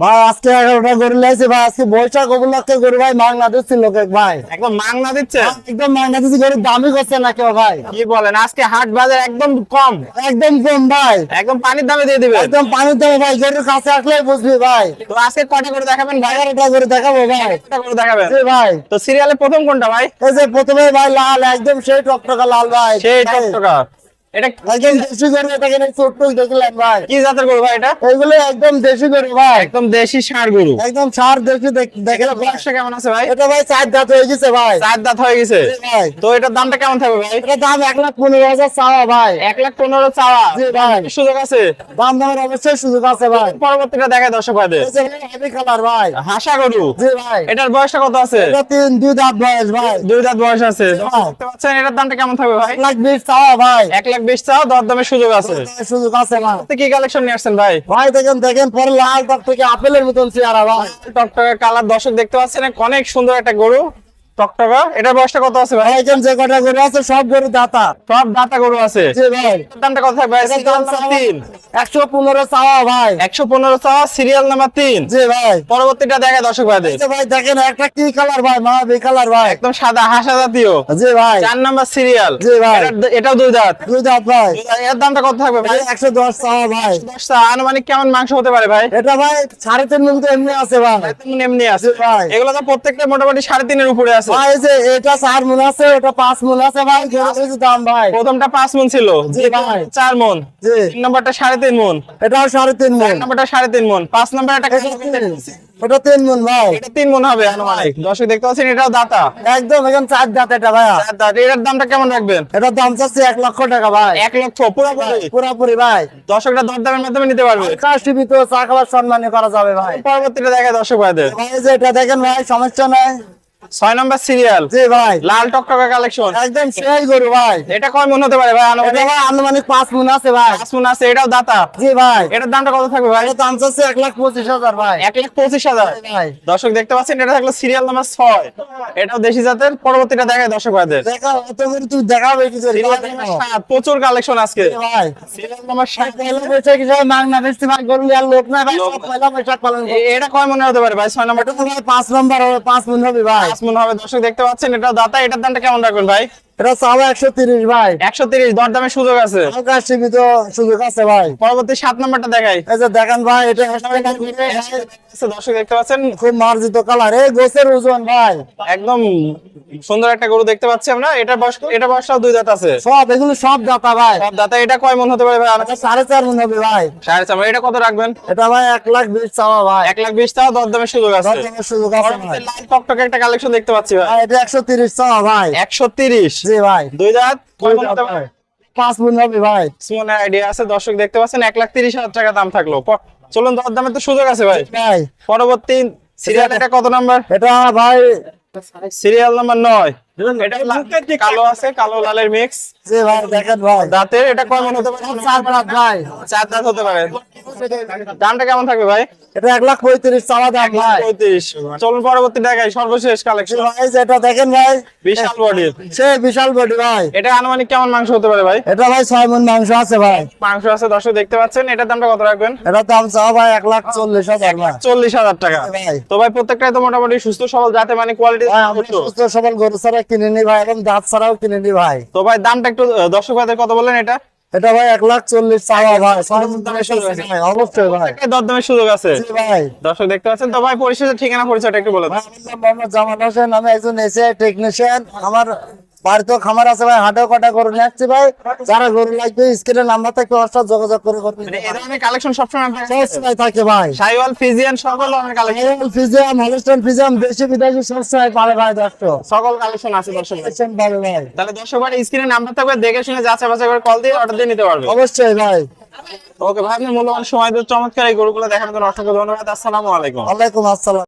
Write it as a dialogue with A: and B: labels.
A: ভাই আজকে 11টা গরু লাইছে ভাই, আজকে বৈশাখ উপলক্ষে গরু ভাই মাংনা দিচ্ছি লোকে ভাই।
B: একদম মাংনা দিচ্ছে,
A: একদম মাংনা দিচ্ছি, গরুর দামই করছে না কেউ ভাই।
B: কি বলেন? আজকে হাট বাজার একদম কম,
A: একদম কম ভাই,
B: একদম পানির দামে দিয়ে দিবেন।
A: একদম পানির দামে ভাই, গরুর কাছে আসলে বুঝবি ভাই।
B: তো আজকে কয়টা করে দেখাবেন ভাই?
A: 11টা গরু দেখাবো ভাই।
B: কয়টা করে দেখাবেন?
A: জি ভাই,
B: তো সিরিয়ালে প্রথম কোনটা ভাই?
A: এই যে প্রথমে ভাই লাল, একদম সেই টকটকা লাল ভাই,
B: সেই টকটকা, এটা
A: একদম দেশি গরু। এটাকে ছোট্ট দেখলেন ভাই,
B: কি জাতের গরু ভাই? এটা
A: এগুলো একদম দেশি গরু ভাই,
B: একদম দেশি ষাঁড় গরু।
A: একদম সার দেশি দেখে
B: এটা বয়সটা কেমন আছে ভাই?
A: এটা ভাই 4 দাঁত হয়ে গেছে ভাই।
B: 4 দাঁত হয়ে গেছে।
A: জি ভাই,
B: তো এটার দামটা কেমন থাকবে ভাই?
A: এটা দাম 1,15,000 চাওয়া ভাই।
B: 1,15,000 চাওয়া।
A: জি ভাই,
B: সুযোগ আছে?
A: দাম দামের অবশ্যই সুযোগ আছে ভাই।
B: পরবর্তীটা দেখায় দর্শক ভাইদের।
A: এই যে ভাই হেভি কালার ভাই।
B: হাসা গরু,
A: জি ভাই,
B: এটার বয়সটা কত আছে?
A: এটা 2 দাঁত বয়স ভাই।
B: 2 দাঁত বয়স আছে।
A: হ্যাঁ।
B: দেখতে পাচ্ছেন, এটার দামটা কেমন থাকবে ভাই?
A: 1,20,000 চাওয়া ভাই।
B: 1,20,000 চাওয়া, দরদামের সুযোগ আছে।
A: সুযোগ আছে ভাই।
B: তো কি কালেকশন নিয়ে আসছেন ভাই?
A: ভাই দেখেন পরে লাল টক থেকে আপেলের মতন চেহারা ভাই।
B: টকটকা কালার দর্শক দেখতে পাচ্ছেন, অনেক সুন্দর একটা গরু টকটকা। এটার বয়সটা কত আছে ভাই?
A: ভাই এখানে যে কটা গরু আছে সব গরু দাতা।
B: সব দাতা গরু আছে।
A: জি ভাই,
B: এটার দামটা কত থাকবে ভাই?
A: এটার
B: সিরিয়াল
A: দাম
B: নাম্বার 3।
A: 115 চাওয়া ভাই।
B: 115 চাওয়া, সিরিয়াল নাম্বার 3।
A: জি ভাই,
B: পরবর্তীটা দেখায় দর্শক ভাইদের।
A: এই যে ভাই দেখেন একটা কি কালার ভাই, মা বি কালার ভাই।
B: একদম সাদা হাসা জাতীয়।
A: জি ভাই,
B: 4 নাম্বার সিরিয়াল।
A: জি ভাই,
B: এটাও 2 দাঁত।
A: 2 দাঁত ভাই।
B: এর দামটা কত থাকবে ভাই?
A: 110 চাওয়া ভাই।
B: 10 টা। আনুমানিক কেমন মাংস হতে পারে ভাই?
A: এটা ভাই 3.5 মণ তো এমনি আছে ভাই।
B: এমনি আছে
A: জি ভাই,
B: এগুলো তো প্রত্যেকটা মোটামুটি 3.5 এর উপরে আছে।
A: ভাই এই যে এটা 4 মণ আছে, এটা 5 মণ আছে ভাই। গরুর দাম ভাই,
B: প্রথমটা 5 মণ ছিল,
A: জি ভাই।
B: 4 মণ।
A: জি,
B: 3 নম্বরটা 3.5 মণ,
A: এটাও 3.5 মণ।
B: 4 নম্বরটা 3.5 মণ, 5 নম্বর একটা
A: ওটা 3 মণ ভাই।
B: এটা 3 মণ হবে আনুমানিক। দর্শক দেখতে পাচ্ছেন, এটাও দাতা।
A: একদম এখানে 4 দাঁত এটা ভাই।
B: 4 দাঁত। এটার দামটা কেমন রাখবেন?
A: এটার দাম চাচ্ছি 1 লক্ষ টাকা ভাই।
B: 1 লক্ষ পুরোপুরি।
A: পুরাপুরি ভাই,
B: দর্শকরা দরদামের মাধ্যমে নিতে পারবে।
A: কাস্টমি তো চা খাবার সম্মানী করা যাবে ভাই।
B: পরবর্তীটা দেখায় দর্শক ভাইদের।
A: ভাই এই যে এটা দেখেন ভাই, সমস্যা নাই।
B: 6 নম্বর সিরিয়াল,
A: জি ভাই,
B: লাল টকটকা কালেকশন।
A: একদম সেই গরু ভাই।
B: এটা কয় মণ হতে পারে ভাই
A: এটা
B: আনুমানিক?
A: ভাই আনুমানিক 5 মণ আছে ভাই।
B: 5 মণ আছে। এটাও দাতা।
A: জি ভাই,
B: এটার দামটা কত থাকবে ভাই?
A: এটার দাম চাচ্ছি 1,25,000 ভাই।
B: 1,25,000।
A: ভাই
B: দর্শক দেখতে পাচ্ছেন, এটা থাকলো সিরিয়াল নাম্বার 6। এটাও দেশি জাতের। পরবর্তীটা দেখায় দর্শক ভাইদের।
A: দেখা অত করে তুই দেখাবে কি করে
B: সিরিয়াল নাম্বার 7, প্রচুর কালেকশন আজকে।
A: ভাই।
B: Serial number 7।
A: পয়লা বৈশাখ হিসাবে মাংনা বেশি ভাই, গরু আর লোক নাই ভাই, সব পয়লা বৈশাখ পালন করে।
B: এটা কয় মনে হতে পারে ভাই? 6 নাম্বারটা
A: এটা ভাই 5 নাম্বার হবে, 5 মণ হবে ভাই।
B: 5 মণ হবে। দর্শক দেখতে পাচ্ছেন, এটাও দাতা। এটার দামটা কেমন রাখবেন ভাই?
A: এটা চাওয়া 130 ভাই।
B: 130। দরদামের সুযোগ আছে।
A: কাস্টমি তো সুযোগ আছে ভাই।
B: পরবর্তী 7 নাম্বারটা দেখাই।
A: এই যে দেখেন ভাই, এটা
B: দর্শক দেখতে পাচ্ছেন,
A: খুব মার্জিত কালার, এই গোছের ওজন ভাই।
B: একদম সুন্দর একটা গরু দেখতে পাচ্ছি আমরা। এটা বয়সটাও 2 দাঁত আছে।
A: সব এগুলো সব দাতা ভাই।
B: সব দাতা। এটা কয় মণ হতে পারে ভাই?
A: এটা 4.5 মণ হবে ভাই।
B: 4.5। এটা কত রাখবেন?
A: এটা ভাই 1,20,000 চাওয়া ভাই।
B: 1,20,000 টাকা। দরদামের সুযোগ আছে।
A: দরদামের সুযোগ আছে ভাই।
B: লাল টকটকে একটা কালেকশন দেখতে পাচ্ছি ভাই।
A: ভাই এটা 130 চাওয়া ভাই।
B: 130।
A: জি ভাই,
B: 2 দাঁত। কয় মণ
A: 2
B: হতে
A: দাঁত
B: পারে?
A: ভাই। 5 মণ হবে ভাই।
B: সুমনের আইডিয়া আছে। দর্শক দেখতে পাচ্ছেন, 1,30,000 টাকা দাম থাকলো। চলুন, দরদামের তো সুযোগ আছে ভাই।
A: ভাই
B: পরবর্তী সিরিয়াল, এটা কত নাম্বার?
A: এটা ভাই
B: সিরিয়াল নাম্বার 9। এটা কালো আছে, কালো লালের মিক্স
A: জি ভাই, দেখেন ভাই
B: দাঁতের। এটা কয় মণ হতে পারে?
A: 4 দাঁত ভাই।
B: 4 দাঁত হতে পারে। দামটা কেমন থাকবে ভাই?
A: এটা 1,35,000 চাওয়া দাম ভাই।
B: 35। চলুন পরবর্তী দেখাই, সর্বশেষ
A: জি
B: কালেকশন।
A: ভাই, যেটা দেখেন ভাই,
B: বিশাল বডির।
A: সে বিশাল বডি ভাই।
B: এটা আনুমানিক কেমন মাংস হতে পারে ভাই?
A: এটা ভাই 6 মণ মাংস আছে ভাই।
B: মাংস আছে। দর্শক দেখতে পাচ্ছেন, এটার দামটা কত রাখবেন?
A: এটা দাম চাওয়া ভাই 1,40,000 ভাই।
B: 40,000 টাকা।
A: ভাই
B: তো ভাই প্রত্যেকটাই তো মোটামুটি সুস্থ সবল জাতে, মানে কোয়ালিটি।
A: ভাই আমি সুস্থ সবল গরু ছাড়া কিনে নি ভাই, এবং দাঁত ছাড়াও কিনে নি ভাই।
B: তো ভাই দামটা একটু দর্শক ভাইদের কত বললেন? এটা
A: এটা ভাই 1,40,000 চাওয়া ভাই। 6 মণ দামের সুযোগ আছে ভাই, অবশ্যই ভাই।
B: দরদামের সুযোগ আছে।
A: জি ভাই,
B: দর্শক দেখতে পাচ্ছেন। তো ভাই পরিশেষে ঠিকানা পরিচয়টা একটু বলে
A: ভাই
B: দেন।
A: আমার নাম মোহাম্মদ জামাল হোসেন, আমি একজন এসিআই টেকনিশিয়ান। আমার বাড়িতে খামার আছে ভাই, হাটেও কাটা গরু নিয়ে আসছি ভাই। যারা গরু লাগবে স্ক্রিনে নাম্বার থেকে ওর সাথে যোগাযোগ করে করবে।
B: মানে এই ধরনের কালেকশন সবসময় আপনার কাছে আছে?
A: সবসময় থাকে ভাই।
B: শাইওয়াল, ফিজিয়ান সকল ধরনের কালেকশন,
A: ভাইরাল ফিজিয়াম, হলস্টাইন ফিজিয়াম, দেশি বিদেশি সবসময় পাবে ভাই। দেখো
B: সকল কালেকশন আছে দর্শক।
A: কালেকশন পাবে ভাই,
B: তাহলে দর্শক ভাই স্ক্রিনে নাম্বার থাকবে, দেখে শুনে যাচাই বাছাই করে কল দিয়ে অর্ডার দিয়ে নিতে পারবে।
A: অবশ্যই ভাই।
B: ওকে ভাই, আপনি মূল্যবান সময় দিয়ে চমৎকার এই গরুগুলো দেখানোর জন্য অসংখ্য ধন্যবাদ। আসসালামু আলাইকুম।
A: ওয়ালাইকুম আসসালাম।